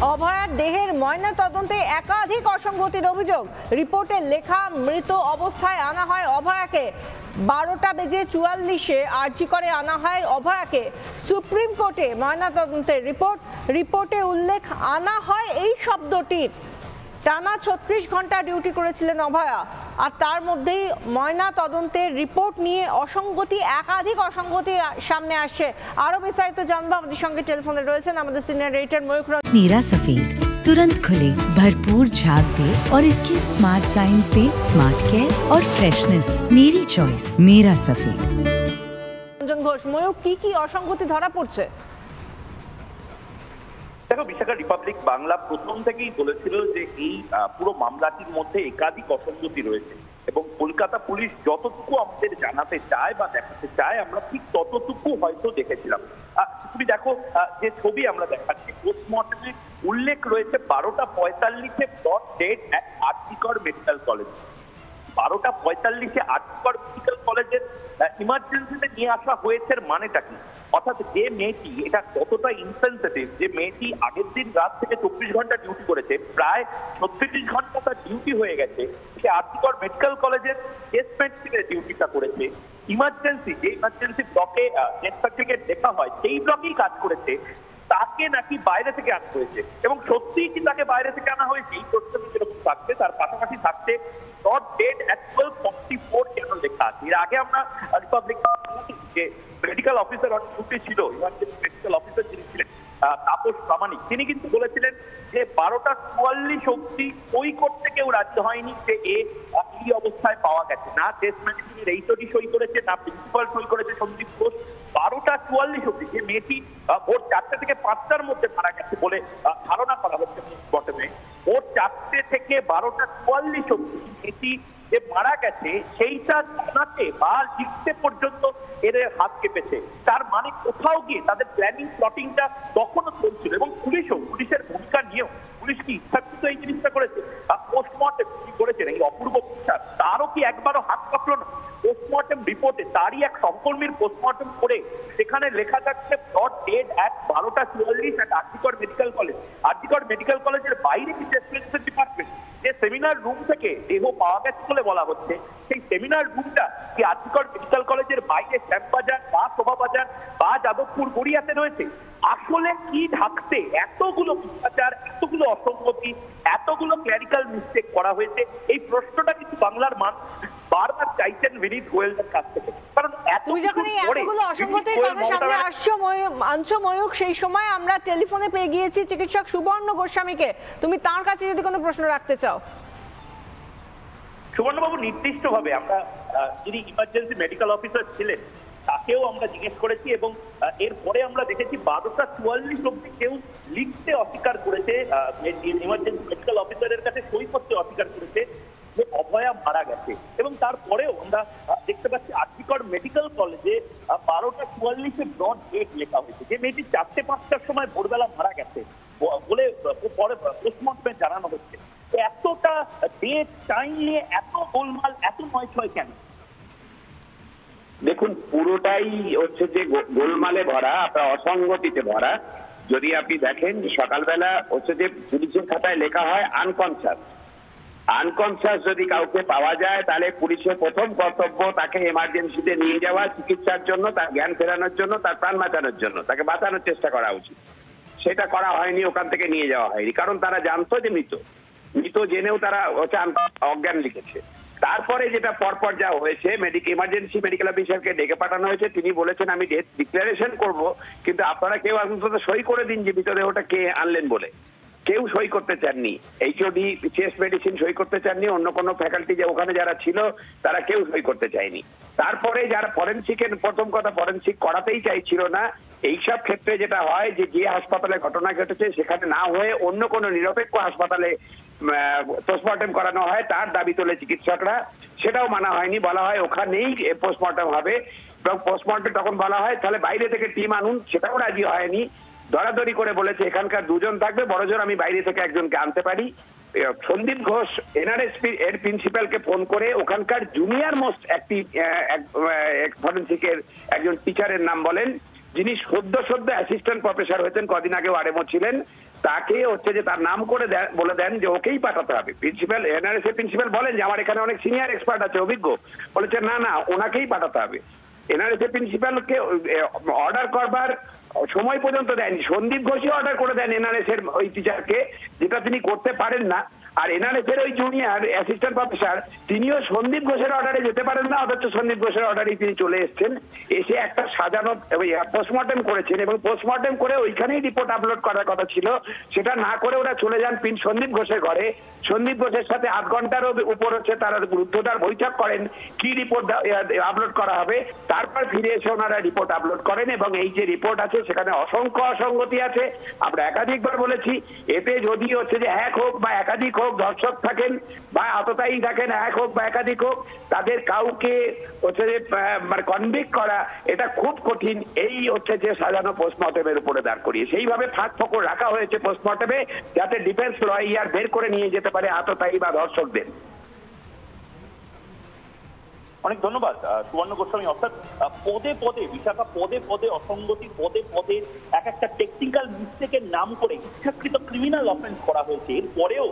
অভয়ার দেহের ময়না তদন্তে একাধিক অসঙ্গতির অভিযোগ। রিপোর্টে লেখা মৃত অবস্থায় আনা হয় অভয়াকে, 12:44 আরজি করে আনা হয় অভয়াকে। সুপ্রিম কোর্টে ময়না তদন্তের রিপোর্টে উল্লেখ আনা হয় এই শব্দটির। টানা 36 ঘন্টা ডিউটি করেছিলেন অভয়া, আর তার মধ্যেই ময়না তদন্তের রিপোর্ট নিয়ে একাধিক অসঙ্গতি সামনে আসছে। আরো বিস্তারিত জানবো, আমাদের সঙ্গে টেলিফোনে রয়েছেন আমাদের সিনিয়র এডিটর ময়ূক। मीरा सफेद तुरंत खुले, भरपूर झाग दे और इसकी स्मार्ट साइंस दे स्मार्ट केयर और फ्रेशनेस। मेरी चॉइस मेरा सफेद। রঞ্জন ঘোষ, ময়ূক, কি অসঙ্গতি ধরা পড়ছে? দেখো, বিশাখা রিপাবলিক বাংলা প্রথম থেকেই বলেছিল যে এই পুরো মামলাটির মধ্যে একাধিক অসঙ্গতি রয়েছে এবং কলকাতা পুলিশ যতটুকু আমাদের জানাতে চায় বা দেখাতে চায় আমরা ঠিক ততটুকু হয়তো দেখেছিলাম। তুমি দেখো, যে ছবি আমরা দেখাচ্ছি, পোস্টমর্টমে উল্লেখ রয়েছে 12:45 dot date at RG Kar medical college. 12:45 RG Kar medical কলেজের ইমার্জেন্সিতে নিয়ে আসা হয়েছে, মানেটা কি? অর্থাৎ যে মেয়েটি, এটা কতটা ইনসেনসিটিভ, যে মেয়েটি আগের দিন রাত থেকে 24 ঘন্টা ডিউটি করেছে, প্রায় 36 ঘন্টা তার ডিউটি হয়ে গেছে, সে আরজিকর মেডিকেল কলেজের কেস মেডিসিনের ডিউটিটা করেছে। ইমার্জেন্সি, যে ইমার্জেন্সি ব্লকে ডেথ সার্টিফিকেট দেখা হয় সেই ব্লকেই কাজ করেছে, তাকে নাকি বাইরে থেকে আনা হয়েছে। এবং সত্যিই কি তাকে বাইরে থেকে আনা হয়েছে এই প্রশ্নটি যেরকম থাকছে, তার পাশাপাশি থাকছে ডট ডেট অ্যাট 12:44 কেন লেখা আছে। এর আগে আমরা রিপাবলিক যে মেডিকেল অফিসার অন ডিউটি ছিল, ইমার্জেন্সি মেডিকেল অফিসার যিনি ছিলেন তাপস প্রামাণিক, তিনি কিন্তু বলেছিলেন যে 12:44 অবধি সই করতে কেউ রাজি হয়নি যে এই অবস্থায় পাওয়া গেছে। না টেস্ট মেডিসিনের এইচওডি সই করেছে, না প্রিন্সিপাল সই করেছে সন্দীপ ঘোষ। 12:44 অবধি যে মেয়েটি ভোর 4টে থেকে 5টার মধ্যে মারা গেছে বলে ধারণা করা হচ্ছে পোস্টমর্টমে, ভোর 4টে থেকে 12:44 অবধি মেয়েটি যে মারা গেছে সেইটা জানাতে বা লিখতে পর্যন্ত এদের হাত কেঁপেছে। তার মানে কোথাও গিয়ে তাদের প্ল্যানিং প্লটিংটা তখনও চলছিল। এবং পুলিশের ভূমিকা নিয়েও, পুলিশ কি ইচ্ছাকৃত এই জিনিসটা করেছে? পোস্টমর্টম কি করেছেন এই অপূর্ব বিচার, তারও কি একবারও হাত কাঁপলো না? পোস্টমর্টম রিপোর্টে তারই এক সহকর্মীর পোস্টমর্টম করে সেখানে লেখা থাকছে dot date at 12:44 at RG Kar medical college. RG Kar medical কলেজের বাইরে কি টেস্ট ডিপার্টমেন্ট, যে সেমিনার রুম থেকে দেহ পাওয়া গেছে বলে বলা হচ্ছে, সেই সেমিনার রুমটা কি আরজিকর মেডিকেল কলেজের বাইরে শ্যামবাজার বা শোভাবাজার বা যাদবপুর গড়িয়াতে রয়েছে? আসলে কি ঢাকতে এতগুলো ভ্রষ্টাচার, এতগুলো অসঙ্গতি, এতগুলো ক্ল্যারিক্যাল মিস্টেক করা হয়েছে? এই প্রশ্নটা কিন্তু বাংলার মানুষ বারবার চাইছেন বিনীত গোয়েলদের কাছ থেকে। কারণ তুমি যখন এই এতগুলো অসঙ্গতির কথা সামনে আনছো ময়ূক, সেই সময় আমরা টেলিফোনে পেয়ে গিয়েছি চিকিৎসক সুবর্ণ গোস্বামীকে। তুমি তার কাছে যদি কোনো প্রশ্ন রাখতে চাও। সুবর্ণবাবু, নির্দিষ্টভাবে আমরা যিনি ইমার্জেন্সি মেডিকেল অফিসার ছিলেন তাকেও আমরা জিজ্ঞেস করেছি এবং এরপরে আমরা দেখেছি 12:44 অবধি কেউ লিখতে অস্বীকার করেছে, ইমার্জেন্সি মেডিকেল অফিসারের কাছে সই করতে অস্বীকার করেছে যে অভয়া মারা গেছে। এবং তারপরেও আমরা দেখতে পাচ্ছি আরজিকর মেডিকেল কলেজে 12:44 ডট ডেট লেখা হয়েছে, যে মেয়েটি 4টে-5টার সময় ভোরবেলা মারা গেছে বলে পরে পোস্টমর্টমে জানানো হচ্ছে। এতটা ডেট টাইম নিয়ে এত গোলমাল, এত নয়ছয় কেন? দেখুন, পুরোটাই হচ্ছে যে গোলমালে ভরা, আপনার অসঙ্গতিতে ভরা। যদি আপনি দেখেন সকালবেলা হচ্ছে যে পুলিশের খাতায় লেখা হয় আনকনসিয়াস যদি কাউকে পাওয়া যায় তাহলে পুলিশের প্রথম কর্তব্য তাকে এমার্জেন্সিতে নিয়ে যাওয়া, চিকিৎসার জন্য, তার জ্ঞান ফেরানোর জন্য, তার প্রাণ বাঁচানোর জন্য, তাকে বাঁচানোর চেষ্টা করা উচিত। সেটা করা হয়নি, ওখান থেকে নিয়ে যাওয়া হয়নি, কারণ তারা জানতো যে মৃত জেনেও তারা হচ্ছে অজ্ঞান লিখেছে। তারপরে যেটা পরপর যা হয়েছে, ইমার্জেন্সি মেডিকেল অফিসারকে ডেকে পাঠানো হয়েছে, তিনি বলেছেন আমি ডেথ ডিক্লারেশন করব, কিন্তু আপনারা কেউ অন্তত সই করে দিন যে মৃতদেহটা কে আনলেন বলে। কেউ সই করতে চাননি, এইচওডি চেস্ট মেডিসিন সই করতে চাননি, অন্য কোনো ফ্যাকাল্টি যে ওখানে যারা ছিল তারা কেউ সই করতে চায়নি। তারপরে যারা ফরেনসিকের, প্রথম কথা ফরেনসিক করাতেই চাইছিল না। এইসব ক্ষেত্রে যেটা হয় যে হাসপাতালে ঘটনা ঘটেছে সেখানে না হয়ে অন্য কোনো নিরপেক্ষ হাসপাতালে পোস্টমর্টম করানো হয়, তার দাবি তোলে চিকিৎসকরা। সেটাও মানা হয়নি, বলা হয় ওখানেই পোস্টমর্টম হবে। এবং পোস্টমর্টম তখন বলা হয় তাহলে বাইরে থেকে টিম আনুন, সেটাও রাজি হয়নি। দরাদরি করে বলেছে এখানকার 2জন থাকবে, বড়জোর আমি বাইরে থেকে একজনকে আনতে পারি। সন্দীপ ঘোষ এনআরএসপি এর প্রিন্সিপালকে ফোন করে ওখানকার জুনিয়র মোস্ট একটি ফরেনসিকের একজন টিচারের নাম বলেন, যিনি সদ্য অ্যাসিস্ট্যান্ট প্রফেসর হয়েছেন, কদিন আগে আরএমও ছিলেন, তাকে হচ্ছে যে তার নাম করে বলে দেন যে ওকেই পাঠাতে হবে। প্রিন্সিপাল, এনআরএস প্রিন্সিপাল বলেন যে আমার এখানে অনেক সিনিয়র এক্সপার্ট আছে, অভিজ্ঞ, বলেছে না না ওনাকেই পাঠাতে হবে। এনআরএস প্রিন্সিপালকে অর্ডার করবার সময় পর্যন্ত দেয়নি, সন্দীপ ঘোষই অর্ডার করে দেন এনআরএস এর ওই টিচারকে, যেটা তিনি করতে পারেন না। আর এনআরএস এর ওই জুনিয়র অ্যাসিস্ট্যান্ট প্রফেসর তিনিও সন্দীপ ঘোষের অর্ডারে যেতে পারেন না, অথচ সন্দীপ ঘোষের অর্ডারেই তিনি চলে এসেছেন, এসে একটা সাজানো পোস্টমর্টেম করেছেন এবং পোস্টমর্টেম করে ওইখানেই রিপোর্ট আপলোড করার কথা ছিল, সেটা না করে ওরা চলে যান সন্দীপ ঘোষের ঘরে। সন্দীপ ঘোষের সাথে 8 ঘন্টারও উপর হচ্ছে তারা রুদ্ধদ্বার বৈঠক করেন কি রিপোর্ট আপলোড করা হবে, তারপর ফিরে এসে ওনারা রিপোর্ট আপলোড করেন। এবং এই যে রিপোর্ট আছে সেখানে অসংখ্য অসঙ্গতি আছে, আমরা একাধিকবার বলেছি। এতে যদি হচ্ছে যে এক হোক বা একাধিক হোক, ধর্ষক থাকেন বা আততায়ী থাকেন, এক হোক বা একাধিক হোক, তাদের কাউকে হচ্ছে যে মানে কনভিক্ট করা এটা খুব কঠিন। এই হচ্ছে যে সাজানো পোস্টমর্টেমের উপরে দাঁড় করিয়ে সেইভাবে ফাঁক ফোকর রাখা হয়েছে পোস্টমর্টেমে, যাতে ডিফেন্স লয়ার বের করে নিয়ে যেতে পারে আততায়ী বা ধর্ষকদের। অনেক ধন্যবাদ সুবর্ণ গোস্বামী। অর্থাৎ পদে পদে বিশাখা, পদে পদে অসঙ্গতি, পদে পদে এক একটা টেকনিক্যাল মিস্টেকের নাম করে ইচ্ছাকৃত ক্রিমিনাল অফেন্স করা হয়েছে। এরপরেও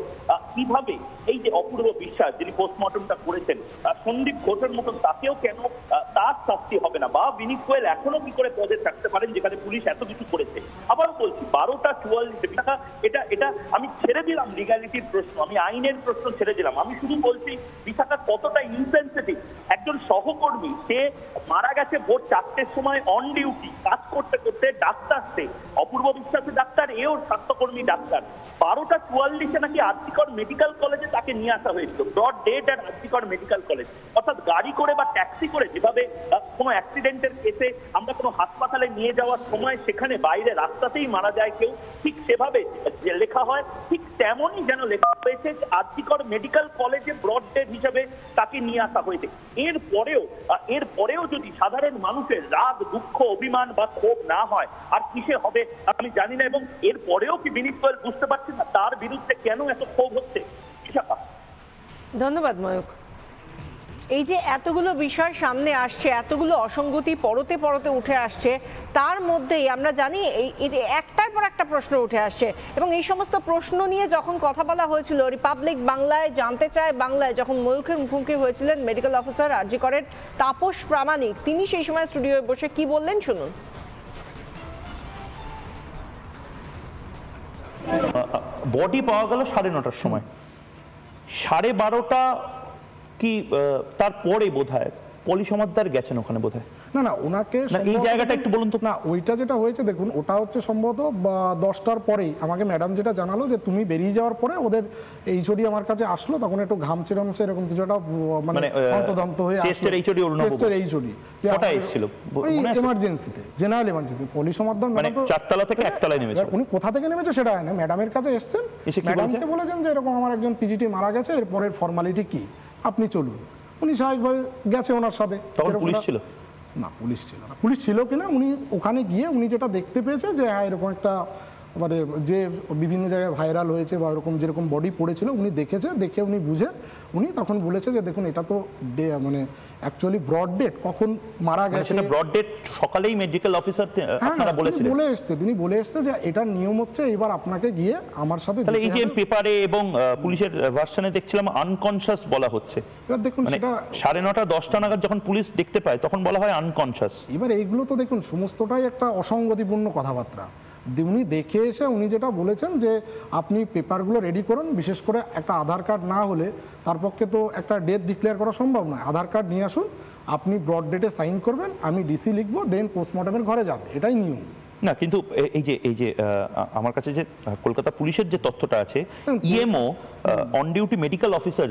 কিভাবে এই যে অপূর্ব বিশ্বাস যিনি পোস্টমর্টমটা করেছেন, সন্দীপ ঘোষের মতন তাকেও কেন তার শাস্তি হবে না, বা বিনীত গোয়েল এখনো কি করে পদে থাকতে পারেন যেখানে পুলিশ এত কিছু করেছে। আবার বলছি 12টা 44 বিশাখা, এটা আমি ছেড়ে দিলাম লিগ্যালিটির প্রশ্ন, আমি আইনের প্রশ্ন ছেড়ে দিলাম, আমি শুধু বলছি বিশাখা কতটা ইনসেনসিটিভ। একজন সহকর্মী, সে মারা গেছে ভোর 4টের সময় অন ডিউটি কাজ করতে করতে, ডাক্তার সে, অপূর্ব বিশ্বাসী ডাক্তার, এও স্বাস্থ্যকর্মী ডাক্তার। 12টা 44 নাকি আরজিকর মেডিকেল কলেজে তাকে নিয়ে আসা হয়েছিল, ব্রড ডেট আর আরজিকর মেডিকেল কলেজ। অর্থাৎ গাড়ি করে বা ট্যাক্সি করে যেভাবে কোনো অ্যাক্সিডেন্টের কেসে আমরা কোনো হাসপাতালে নিয়ে যাওয়ার সময় সেখানে বাইরে রাস্তাতেই মারা যায় কেউ, ঠিক সেভাবে লেখা হয়, ঠিক তেমনই যেন লেখা হয়েছে আরজিকর মেডিকেল কলেজে ব্রড ডেট হিসেবে তাকে নিয়ে আসা হয়েছে। এরপরেও যদি সাধারণ মানুষের রাগ, দুঃখ, অভিমান বা ক্ষোভ না হয়, আর কিসে হবে আমি জানি না। এবং এরপরেও কি বিনীত গোয়েল বুঝতে পারছি না তার বিরুদ্ধে কেন এত ক্ষোভ হচ্ছে। ধন্যবাদ ময়ূক। এই যে এতগুলো বিষয় সামনে আসছে, এতগুলো অসঙ্গতি পরতে পরতে উঠে আসছে, তার মধ্যেই আমরা জানি এই একটার পর একটা প্রশ্ন উঠে আসছে। এবং এই সমস্ত প্রশ্ন নিয়ে যখন কথা বলা হয়েছিল রিপাবলিক বাংলায়, জানতে চায় বাংলায়, যখন ময়ূখের মুখোমুখি হয়েছিলেন মেডিকেল অফিসার আরজি করের তাপস প্রামাণিক, তিনি সেই সময় স্টুডিওয়ে বসে কি বললেন শুনুন। বডি পাওয়া গেল 9:30টার সময়, 12:30 কি তারপরে বোধহয় পলি সমাদ্দার গেছেন ওখানে বোধহয়। না ওনাকে এই জায়গাটা একটু বলুন তো। না ওইটা যেটা হয়েছে দেখুন, ওটা হচ্ছে সম্ভবত 10টার পরেই আমাকে ম্যাডাম যেটা জানালো যে তুমি বেরিয়ে যাওয়ার পরে ওদের এইচওডি আমার কাছে আসলো, তখন একটু ঘামছে টামছে এরকম কিছু একটা মানে অন্তদন্ত হয়ে চেস্টের এইচওডি ওটা এসেছিল ওই এমার্জেন্সিতে, জেনারেল এমার্জেন্সি। পলি সমাদ্দার মানে 4 তলা থেকে 1 তলায় নেমেছে। উনি কোথা থেকে নেমেছে সেটা হয় না, ম্যাডামের কাছে এসেছেন, ম্যাডামকে বলেছেন যে এরকম আমার একজন পিজিটি মারা গেছে, এরপরের ফর্মালিটি কি, আপনি চলুন। উনি স্বাভাবিকভাবে গেছে ওনার সাথে। তখন পুলিশ ছিল না, পুলিশ ছিল না। পুলিশ ছিল কিনা উনি ওখানে গিয়ে উনি যেটা দেখতে পেয়েছে যে হ্যাঁ এরকম একটা মানে যে বিভিন্ন জায়গায় ভাইরাল হয়েছে বা এরকম যেরকম বডি পড়েছিল উনি দেখেছে, দেখে উনি বুঝে উনি তখন বলেছে যে দেখুন এটা তো মানে অ্যাকচুয়ালি ব্রড ডেট, কখন মারা গেছে সেটা ব্রড ডেট সকালেই মেডিকেল অফিসার আপনারা বলেছিলেন, তিনি বলে এসেছে যে এটার নিয়ম হচ্ছে এবার আপনাকে গিয়ে আমার সাথে। তাহলে এই যে পেপারে এবং পুলিশের ভার্সনে দেখছিলাম আনকনশাস বলা হচ্ছে। এবার দেখুন সেটা 9:30 10টা নাগাদ যখন পুলিশ দেখতে পায় তখন বলা হয় আনকনশাস। এবার এইগুলো তো দেখুন সমস্তটাই একটা অসঙ্গতিপূর্ণ কথাবার্তা। উনি দেখে এসে উনি যেটা বলেছেন যে আপনি পেপারগুলো রেডি করুন, বিশেষ করে একটা আধার কার্ড না হলে তার পক্ষে তো একটা ডেথ ডিক্লেয়ার করা সম্ভব নয়, আধার কার্ড নিয়ে আসুন, আপনি ব্রড ডেটে সাইন করবেন, আমি ডিসি লিখবো, দেন পোস্টমর্টমের ঘরে যাবে, এটাই নিয়ম। না কিন্তু এই যে আমার কাছে যে কলকাতা পুলিশের যে তথ্যটা আছে, EMO on duty medical officer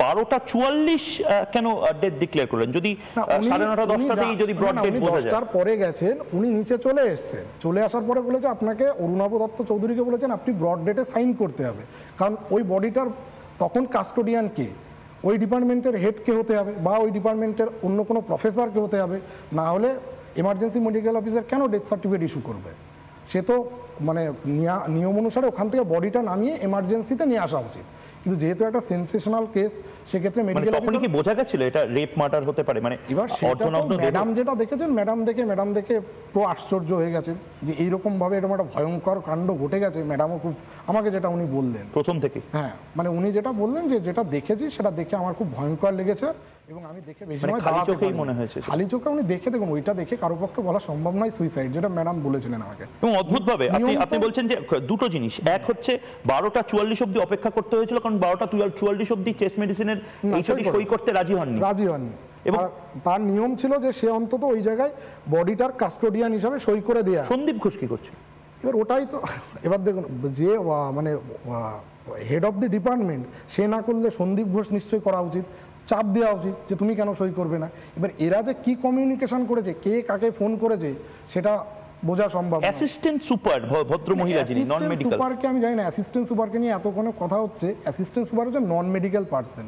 12:44 কেন ডেথ ডিক্লেয়ার করলেন? যদি 9:30 10টাতেই যদি ব্রড ডেট বোঝা যায়। 10টার পরে গেছেন উনি, নিচে চলে এসেছেন, চলে আসার পরে বলেছে আপনাকে অরুণাভ দত্ত চৌধুরীকে বলেছেন আপনি ব্রড ডেটে সাইন করতে হবে, কারণ ওই বডিটার তখন কাস্টোডিয়ান কে, ওই ডিপার্টমেন্টের হেড কে হতে হবে বা ওই ডিপার্টমেন্টের অন্য কোনো প্রফেসরকে হতে হবে, না হলে এমার্জেন্সি মেডিকেল অফিসার কেন ডেথ সার্টিফিকেট ইস্যু করবে? সে তো মানে নিয়ম অনুসারে ওখান থেকে বডিটা নামিয়ে এমার্জেন্সিতে নিয়ে আসা উচিত। কিন্তু যেহেতু একটা সেন্সেশনাল কেস, সেক্ষেত্রে মানে মেডিকেল তখন কি বোঝা গেছিল এটা রেপ মার্ডার হতে পারে? মানে এবার অর্ধনগ্ন দেহ? ম্যাডাম যেটা দেখেছেন, ম্যাডাম দেখে পুরো আশ্চর্য হয়ে গেছেন যে এইরকম ভাবে এরকম একটা ভয়ঙ্কর কাণ্ড ঘটে গেছে। ম্যাডামও খুব, আমাকে যেটা উনি বললেন প্রথম থেকে, হ্যাঁ মানে উনি যেটা বললেন যে যেটা দেখেছি সেটা দেখে আমার খুব ভয়ঙ্কর লেগেছে এবং আমি দেখে বেশি মানে সময় খালি দাঁড়াতে চোখেই পারিনি। মনে হয়েছে? খালি চোখে উনি দেখে দেখুন, ওইটা দেখে কারো পক্ষে বলা সম্ভব নয় সুইসাইড, যেটা ম্যাডাম বলেছিলেন আমাকে। এবং অদ্ভুতভাবে আপনি বলছেন যে দুটো জিনিস, এক হচ্ছে 12:44 অবধি অপেক্ষা করতে হয়েছিল কারণ 12:44 অবধি চেস্ট মেডিসিনের এইচওডি সই করতে রাজি হননি। এবং তার নিয়ম ছিল যে সে অন্তত ওই জায়গায় বডিটার কাস্টোডিয়ান হিসাবে সই করে দেয়া। সন্দীপ ঘোষ কি করছে? এবার ওটাই তো, এবার দেখুন যে মানে হেড অফ দি ডিপার্টমেন্ট সে না করলে সন্দীপ ঘোষ নিশ্চয়ই করা উচিত, চাপ দেওয়া উচিত যে তুমি কেন সই করবে না। এবার এরা যে কি কমিউনিকেশন করেছে, কে কাকে ফোন করেছে, সেটা বোঝা সম্ভব না। অ্যাসিস্ট্যান্ট সুপার ভদ্র মহিলা যিনি নন মেডিকেল সুপারকে আমি জানি না, অ্যাসিস্ট্যান্ট সুপারকে নিয়ে এত কোনো কথা হচ্ছে, অ্যাসিস্ট্যান্ট সুপার হচ্ছে নন মেডিকেল পার্সন।